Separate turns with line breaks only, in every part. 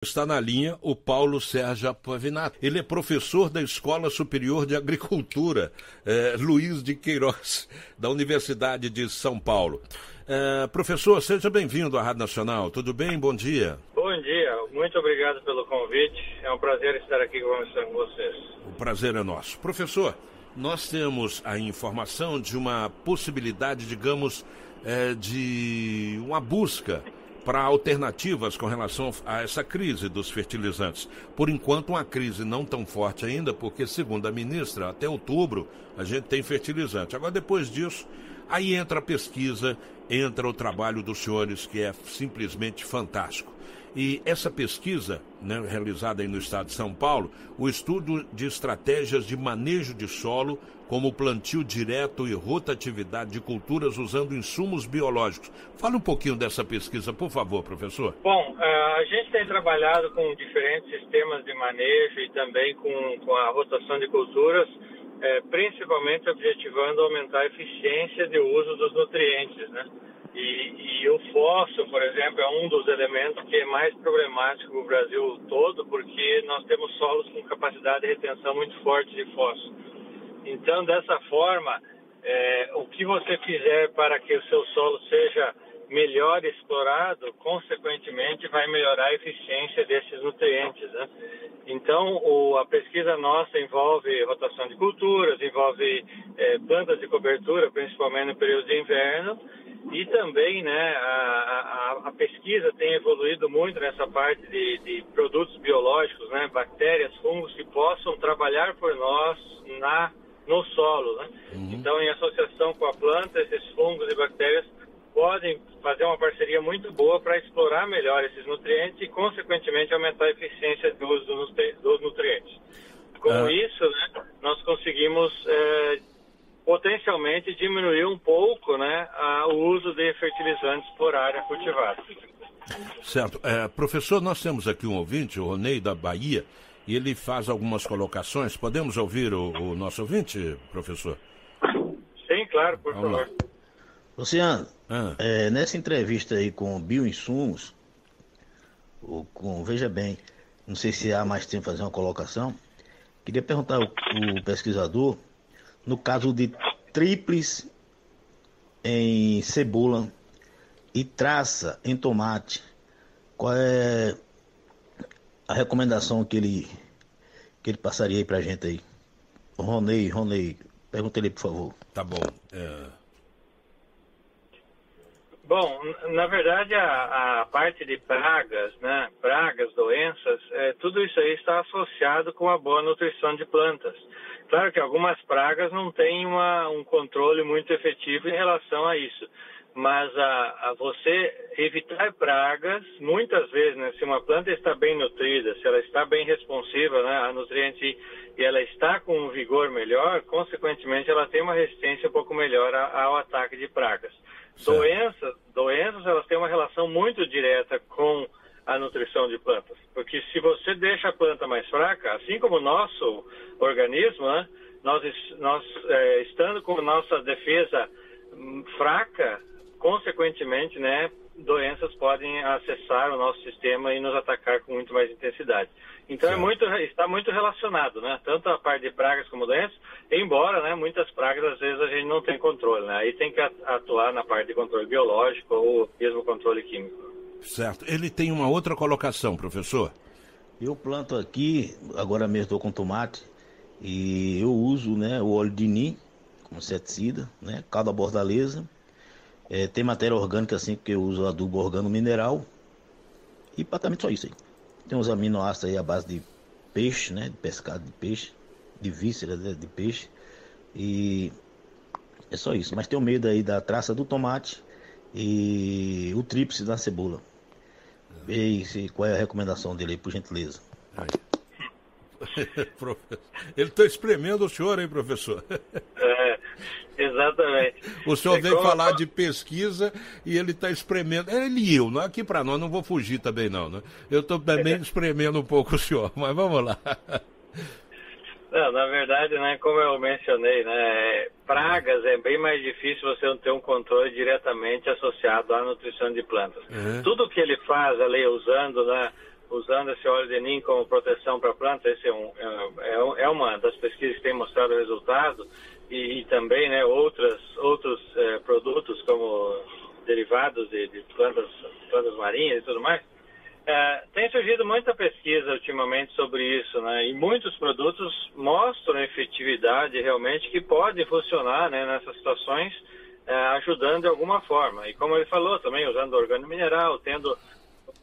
Está na linha o Paulo Sérgio Pavinato. Ele é professor da Escola Superior de Agricultura, Luiz de Queiroz, da Universidade de São Paulo. Professor, seja bem-vindo à Rádio Nacional. Tudo bem? Bom dia.
Bom dia. Muito obrigado pelo convite. É um prazer estar aqui conversando com vocês.
O prazer é nosso. Professor, nós temos a informação de uma possibilidade, digamos, de uma busca para alternativas com relação a essa crise dos fertilizantes. Por enquanto, uma crise não tão forte ainda, porque, segundo a ministra, até outubro a gente tem fertilizante. Agora, depois disso, aí entra a pesquisa, entra o trabalho dos senhores, que é simplesmente fantástico. E essa pesquisa, né, realizada aí no estado de São Paulo, o estudo de estratégias de manejo de solo, como plantio direto e rotatividade de culturas usando insumos biológicos. Fala um pouquinho dessa pesquisa, por favor, professor.
Bom, a gente tem trabalhado com diferentes sistemas de manejo e também com a rotação de culturas, principalmente objetivando aumentar a eficiência de uso dos nutrientes, né? E o fósforo, por exemplo, é um dos elementos que é mais problemático no Brasil todo, porque nós temos solos com capacidade de retenção muito forte de fósforo. Então, dessa forma, o que você fizer para que o seu solo seja melhor explorado, consequentemente, vai melhorar a eficiência desses nutrientes, né? Então, a pesquisa nossa envolve rotação de culturas, envolve plantas de cobertura, principalmente no período de inverno, e também, né, a pesquisa tem evoluído muito nessa parte de produtos biológicos, né, bactérias, fungos que possam trabalhar por nós no solo, né? Então, em associação com a planta, esses fungos e bactérias podem fazer uma parceria muito boa para explorar melhor esses nutrientes e, consequentemente, aumentar a eficiência do uso dos nutrientes. Com isso, né, nós conseguimos potencialmente diminuir um pouco, né, o uso de fertilizantes por área cultivada.
Certo. Professor, nós temos aqui um ouvinte, o Ronei da Bahia, e ele faz algumas colocações. Podemos ouvir o nosso ouvinte, professor?
Sim, claro, por favor.
Luciano, nessa entrevista aí com o Bioinsumos, veja bem, não sei se há mais tempo fazer uma colocação, queria perguntar ao pesquisador, no caso de tríplice em cebola e traça em tomate, qual é a recomendação que ele passaria aí pra gente aí? Ronei, pergunta ele, por favor.
Tá bom.
Bom, na verdade, a parte de pragas, né, doenças, tudo isso aí está associado com a boa nutrição de plantas. Claro que algumas pragas não têm um controle muito efetivo em relação a isso, mas a você evitar pragas, muitas vezes, né, se uma planta está bem nutrida, se ela está bem responsiva, né, a nutriente, e ela está com um vigor melhor, consequentemente ela tem uma resistência um pouco melhor ao ataque de pragas. Doenças, elas têm uma relação muito direta com a nutrição de plantas, porque se você deixa a planta mais fraca, assim como o nosso organismo, né, nós estando com nossa defesa fraca, consequentemente, né, doenças podem acessar o nosso sistema e nos atacar com muito mais intensidade. Então está muito relacionado, né, tanto a parte de pragas como doenças, embora, né, muitas pragas às vezes a gente não tem controle, né, aí tem que atuar na parte de controle biológico ou mesmo controle químico.
Certo. Ele tem uma outra colocação, professor.
Eu planto aqui, agora mesmo estou com tomate, e eu uso, né, o óleo de nim como inseticida, né, calda bordaleza, tem matéria orgânica assim, porque eu uso adubo organo-mineral, e praticamente só isso aí. Tem uns aminoácidos aí à base de peixe, né, de pescado de peixe, de vísceras, né, de peixe, e é só isso. Mas tenho medo aí da traça do tomate e o tríplice da cebola. E qual é a recomendação dele aí, por gentileza?
Ele está espremendo o senhor, hein, professor?
Exatamente.
O senhor veio falar de pesquisa e ele está espremendo. Ele e eu, não aqui para nós, não vou fugir também não, né? Eu estou também espremendo um pouco o senhor, mas vamos lá.
Não, na verdade, né, como eu mencionei, né, pragas é bem mais difícil você não ter um controle diretamente associado à nutrição de plantas. Tudo que ele faz ali usando, né, usando esse óleo de NIM como proteção para a planta. Esse é uma das pesquisas que tem mostrado o resultado, e também, né, outros produtos como derivados de plantas marinhas e tudo mais. Tem surgido muita pesquisa ultimamente sobre isso, né? E muitos produtos mostram a efetividade realmente que pode funcionar, né, nessas situações, ajudando de alguma forma. E como ele falou também, usando orgânico mineral, tendo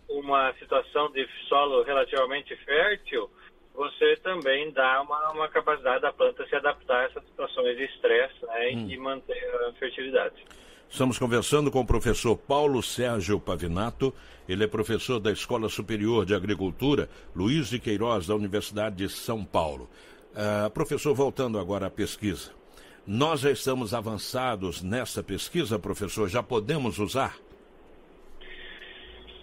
uma situação de solo relativamente fértil, você também dá uma capacidade da planta se adaptar a essas situações de estresse, né, e manter a fertilidade.
Estamos conversando com o professor Paulo Sérgio Pavinato. Ele é professor da Escola Superior de Agricultura Luiz de Queiroz, da Universidade de São Paulo. Professor, voltando agora à pesquisa. Nós já estamos avançados nessa pesquisa, professor? Já podemos usar?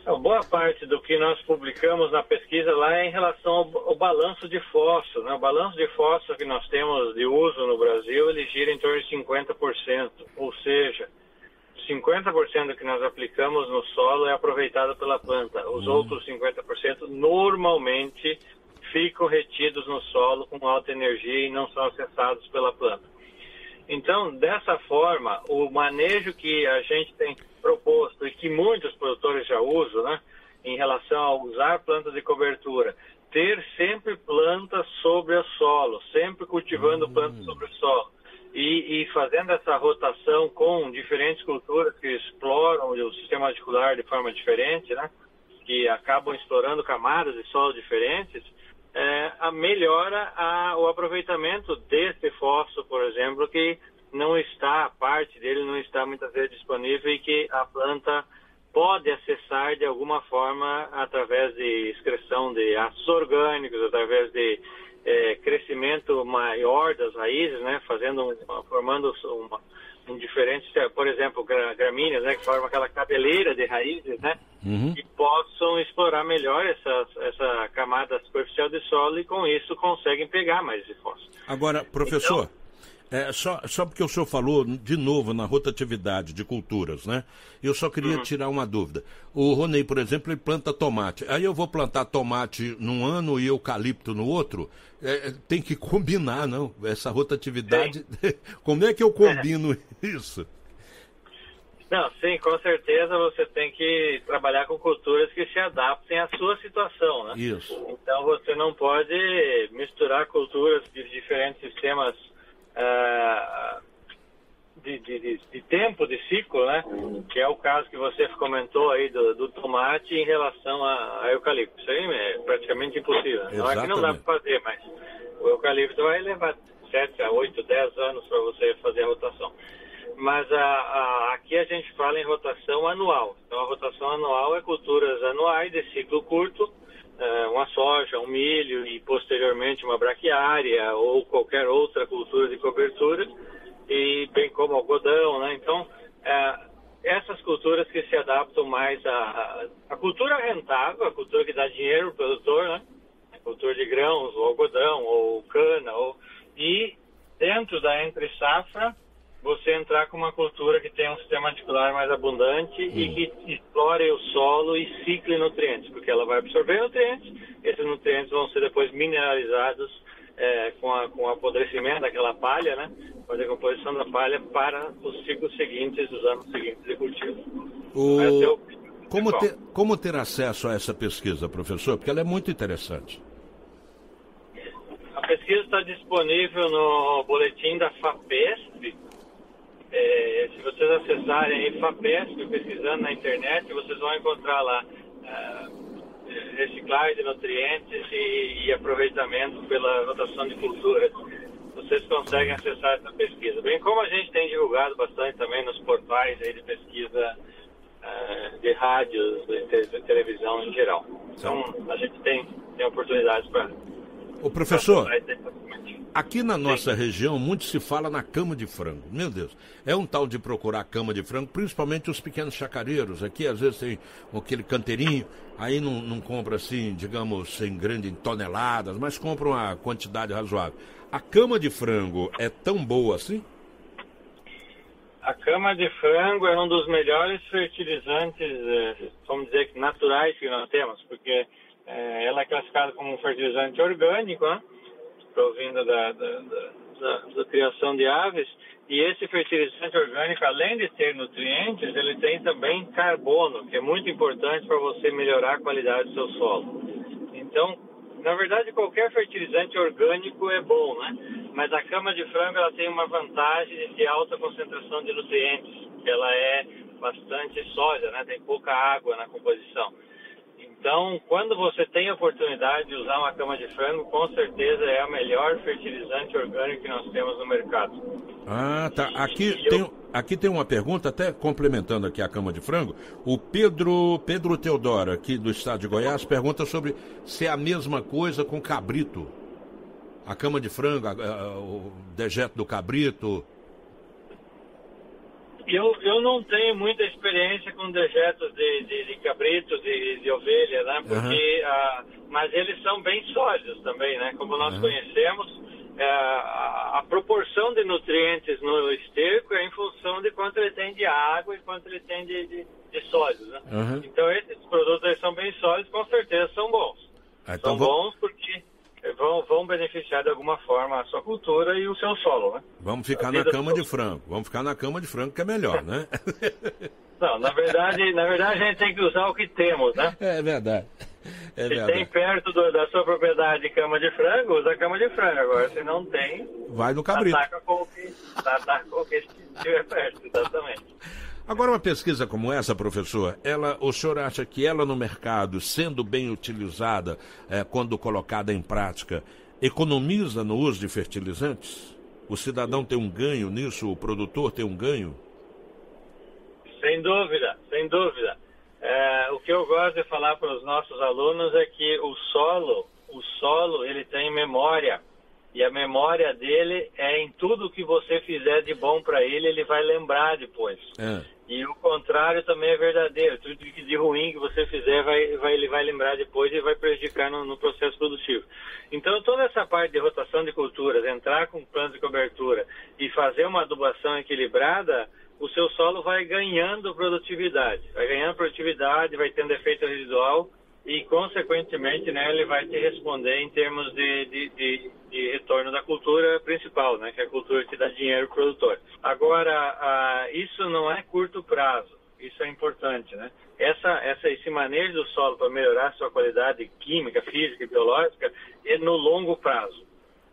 Boa parte do que nós publicamos na pesquisa lá é em relação ao balanço de fósforo, né? O balanço de fósforo que nós temos de uso no Brasil, ele gira em torno de 50%, ou seja, 50% do que nós aplicamos no solo é aproveitado pela planta. Os outros 50% normalmente ficam retidos no solo com alta energia e não são acessados pela planta. Então, dessa forma, o manejo que a gente tem proposto e que muitos produtores já usam, né, em relação a usar plantas de cobertura, ter sempre plantas sobre o solo, sempre cultivando plantas sobre o solo e fazendo essa rotação com diferentes culturas que exploram o sistema radicular de forma diferente, né, que acabam explorando camadas de solo diferentes, melhora o aproveitamento desse fósforo, por exemplo, que não está, parte dele não está muitas vezes disponível e que a planta pode acessar de alguma forma através de excreção de ácidos orgânicos, através de crescimento maior das raízes, né, formando um diferente, por exemplo, gramíneas, né, que formam aquela cabeleira de raízes, né, que possam explorar melhor essa camada superficial de solo e com isso conseguem pegar mais esse fósforo.
Agora, professor, só porque o senhor falou de novo na rotatividade de culturas, né? Eu só queria tirar uma dúvida. O Ronei, por exemplo, ele planta tomate. Aí eu vou plantar tomate num ano e eucalipto no outro? Tem que combinar, não? Essa rotatividade. Como é que eu combino isso?
Não, sim, com certeza você tem que trabalhar com culturas que se adaptem à sua situação, né?
Isso.
Então você não pode misturar culturas de diferentes sistemas de tempo, de ciclo, né? Que é o caso que você comentou aí do tomate em relação a eucalipto. Isso aí é praticamente impossível. Exatamente. Não é que não dá para fazer, mas o eucalipto vai levar 7 a 8, 10 anos para você fazer a rotação. Mas aqui a gente fala em rotação anual. Então a rotação anual é culturas anuais de ciclo curto, uma soja, um milho e posteriormente uma braquiária ou qualquer outra cultura de cobertura, e bem como algodão, né? Então essas culturas que se adaptam mais à cultura rentável, a cultura que dá dinheiro para o produtor, né? A cultura de grãos, ou algodão, ou cana, e dentro da entre-safra você entrar com uma cultura que tem um sistema radicular mais abundante e que explore o solo e cicle nutrientes, porque ela vai absorver nutrientes, esses nutrientes vão ser depois mineralizados com o apodrecimento daquela palha, né? Com a decomposição da palha para os ciclos seguintes, os anos seguintes de cultivo.
Como ter acesso a essa pesquisa, professor? Porque ela é muito interessante.
A pesquisa está disponível no boletim da FAPESP. Se vocês acessarem a FAPESP, pesquisando na internet, vocês vão encontrar lá reciclagem de nutrientes e aproveitamento pela rotação de culturas. Vocês conseguem acessar essa pesquisa. Bem como a gente tem divulgado bastante também nos portais aí de pesquisa de rádios, de televisão em geral. Então, a gente tem oportunidades para...
Ô, professor, aqui na nossa região, muito se fala na cama de frango. Meu Deus, é um tal de procurar cama de frango, principalmente os pequenos chacareiros. Aqui, às vezes, tem aquele canteirinho, aí não compra, assim, digamos, em grande em toneladas, mas compra uma quantidade razoável. A cama de frango é tão boa assim?
A cama de frango é um dos melhores fertilizantes, vamos dizer, naturais que nós temos, porque Ela é classificada como um fertilizante orgânico, né? Provindo da criação de aves. E esse fertilizante orgânico, além de ter nutrientes, ele tem também carbono, que é muito importante para você melhorar a qualidade do seu solo. Então, na verdade, qualquer fertilizante orgânico é bom, né? Mas a cama de frango ela tem uma vantagem de alta concentração de nutrientes. Ela é bastante sólida, né? Tem pouca água na composição. Então, quando você tem a oportunidade de usar uma cama de frango, com certeza é a melhor fertilizante orgânico que nós temos no mercado.
Ah, tá. Aqui tem uma pergunta, até complementando aqui a cama de frango. O Pedro Teodoro, aqui do estado de Goiás, pergunta sobre se é a mesma coisa com cabrito. A cama de frango, o dejeto do cabrito.
Eu não tenho muita experiência com dejetos de cabrito, de ovelha, né? Porque, mas eles são bem sólidos também, né? Como nós conhecemos, a proporção de nutrientes no esterco é em função de quanto ele tem de água e quanto ele tem de sólidos, né? Então esses produtos aí são bem sólidos, com certeza são bons.
Então,
são bons porque vão beneficiar de alguma forma a sua cultura e o seu solo, né?
Vamos ficar na cama de frango. Vamos ficar na cama de frango, que é melhor, né?
Não, na verdade a gente tem que usar o que temos, né?
É verdade.
Se tem perto da sua propriedade cama de frango, usa cama de frango. Agora, se não tem,
vai no cabrito.
Ataca com o que estiver perto, exatamente.
Agora, uma pesquisa como essa, professor, o senhor acha que ela no mercado, sendo bem utilizada, quando colocada em prática, economiza no uso de fertilizantes? O cidadão tem um ganho nisso? O produtor tem um ganho?
Sem dúvida, sem dúvida. O que eu gosto de falar para os nossos alunos é que o solo ele tem memória. E a memória dele é em tudo que você fizer de bom para ele vai lembrar depois. E o contrário também é verdadeiro. Tudo de ruim que você fizer, ele vai lembrar depois e vai prejudicar no processo produtivo. Então, toda essa parte de rotação de culturas, entrar com planos de cobertura e fazer uma adubação equilibrada, o seu solo vai ganhando produtividade. Vai ganhando produtividade, vai tendo efeito residual e, consequentemente, né, ele vai te responder em termos de retorno da cultura principal, né, que é a cultura que dá dinheiro para o produtor. Agora, isso não é curto prazo, isso é importante, né? Esse manejo do solo para melhorar a sua qualidade química, física e biológica é no longo prazo.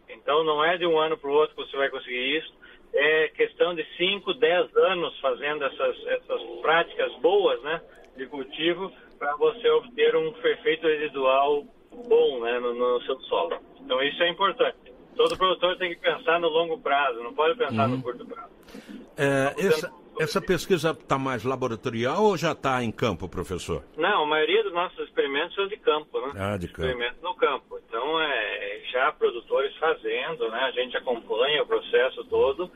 Então, não é de um ano para o outro que você vai conseguir isso, é questão de 5, 10 anos fazendo essas práticas boas, né, de cultivo, para você obter um efeito residual bom, né, no seu solo. Então isso é importante. Todo produtor tem que pensar no longo prazo, não pode pensar no curto prazo.
Essa pesquisa está mais laboratorial ou já está em campo, professor?
Não, a maioria dos nossos experimentos são de campo, né?
De campo.
Experimentos no campo. Então, já produtores fazendo, né? A gente acompanha o processo todo.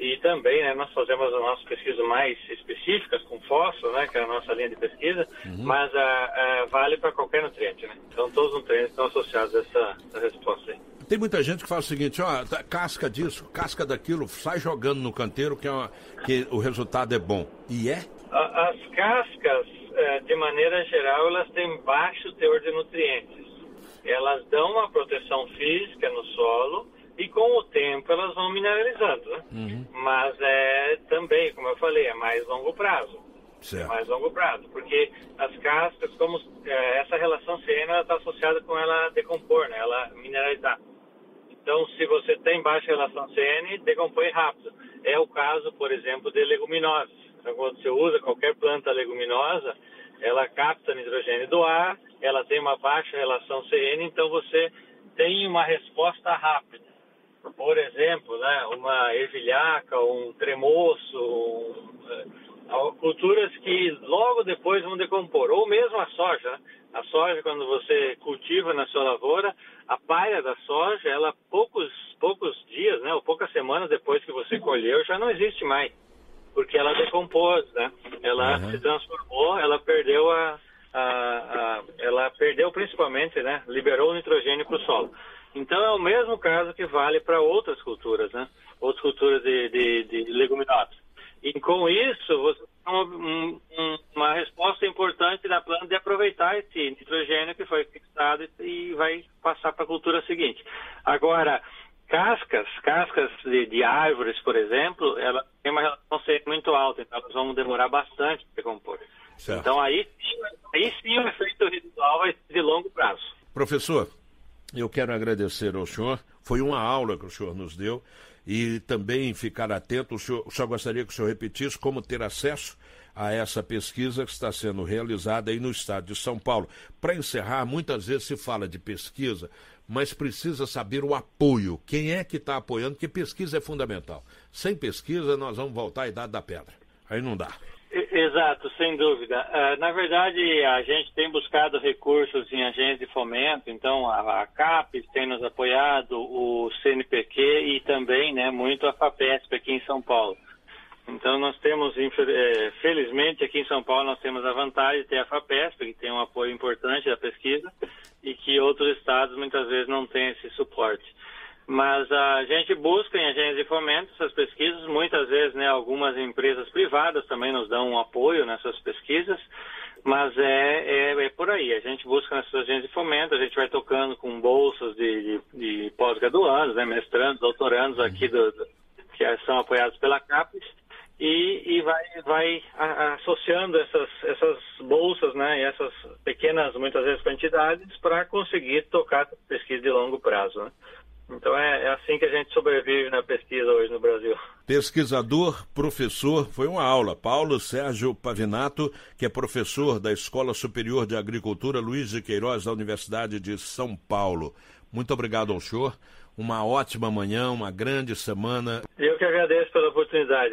E também, né, nós fazemos as nossas pesquisas mais específicas com fósforo, né, que é a nossa linha de pesquisa, mas vale para qualquer nutriente, né? Então todos os nutrientes estão associados a essa resposta aí.
Tem muita gente que fala o seguinte, casca disso, casca daquilo, sai jogando no canteiro que o resultado é bom. E é?
As cascas, de maneira geral, elas têm baixo teor de nutrientes. Elas dão uma proteção física no solo, e com o tempo elas vão mineralizando, né? Mas também, como eu falei, é mais longo prazo.
Certo.
É mais longo prazo, porque as cascas, como essa relação CN, ela está associada com ela decompor, né? Ela mineralizar. Então, se você tem baixa relação CN, decompõe rápido. É o caso, por exemplo, de leguminosas. Então, quando você usa qualquer planta leguminosa, ela capta nitrogênio do ar, ela tem uma baixa relação CN, então você tem uma resposta rápida. Por exemplo, né, uma ervilhaca, um tremoço, culturas que logo depois vão decompor. Ou mesmo a soja. Né? A soja, quando você cultiva na sua lavoura, a palha da soja, ela poucos dias, né, ou poucas semanas depois que você colheu, já não existe mais. Porque ela decompôs, né? Ela se transformou, ela perdeu ela perdeu principalmente, né, liberou o nitrogênio para o solo. Então é o mesmo caso que vale para outras culturas, né? Outras culturas de leguminosas. E com isso, você tem uma resposta importante da planta de aproveitar esse nitrogênio que foi fixado e vai passar para a cultura seguinte. Agora, cascas de árvores, por exemplo, ela tem uma relação seca muito alta, então elas vão demorar bastante para decompor. Certo. Então aí sim o efeito residual vai ser de longo prazo.
Professor, eu quero agradecer ao senhor, foi uma aula que o senhor nos deu, e também ficar atento, o senhor gostaria que o senhor repetisse como ter acesso a essa pesquisa que está sendo realizada aí no estado de São Paulo. Para encerrar, muitas vezes se fala de pesquisa, mas precisa saber o apoio. Quem é que está apoiando? Porque pesquisa é fundamental. Sem pesquisa, nós vamos voltar à idade da pedra. Aí não dá.
Exato, sem dúvida. Na verdade, a gente tem buscado recursos em agências de fomento, então a CAPES tem nos apoiado, o CNPq e também, né, muito a FAPESP aqui em São Paulo. Então nós temos, felizmente aqui em São Paulo, nós temos a vantagem de ter a FAPESP, que tem um apoio importante da pesquisa, e que outros estados muitas vezes não têm esse suporte. Mas a gente busca em agências de fomento essas pesquisas, muitas vezes, né, algumas empresas privadas também nos dão um apoio nessas pesquisas, mas é por aí, a gente busca nessas agências de fomento, a gente vai tocando com bolsas de pós-graduandos, né, mestrandos, doutorandos aqui que são apoiados pela CAPES, e vai associando essas bolsas, né, e essas pequenas, muitas vezes, quantidades para conseguir tocar pesquisa de longo prazo, né? Então é assim que a gente sobrevive na pesquisa hoje no Brasil.
Pesquisador, professor, foi uma aula. Paulo Sérgio Pavinato, que é professor da Escola Superior de Agricultura Luiz de Queiroz, da Universidade de São Paulo. Muito obrigado ao senhor. Uma ótima manhã, uma grande semana.
Eu que agradeço pela oportunidade.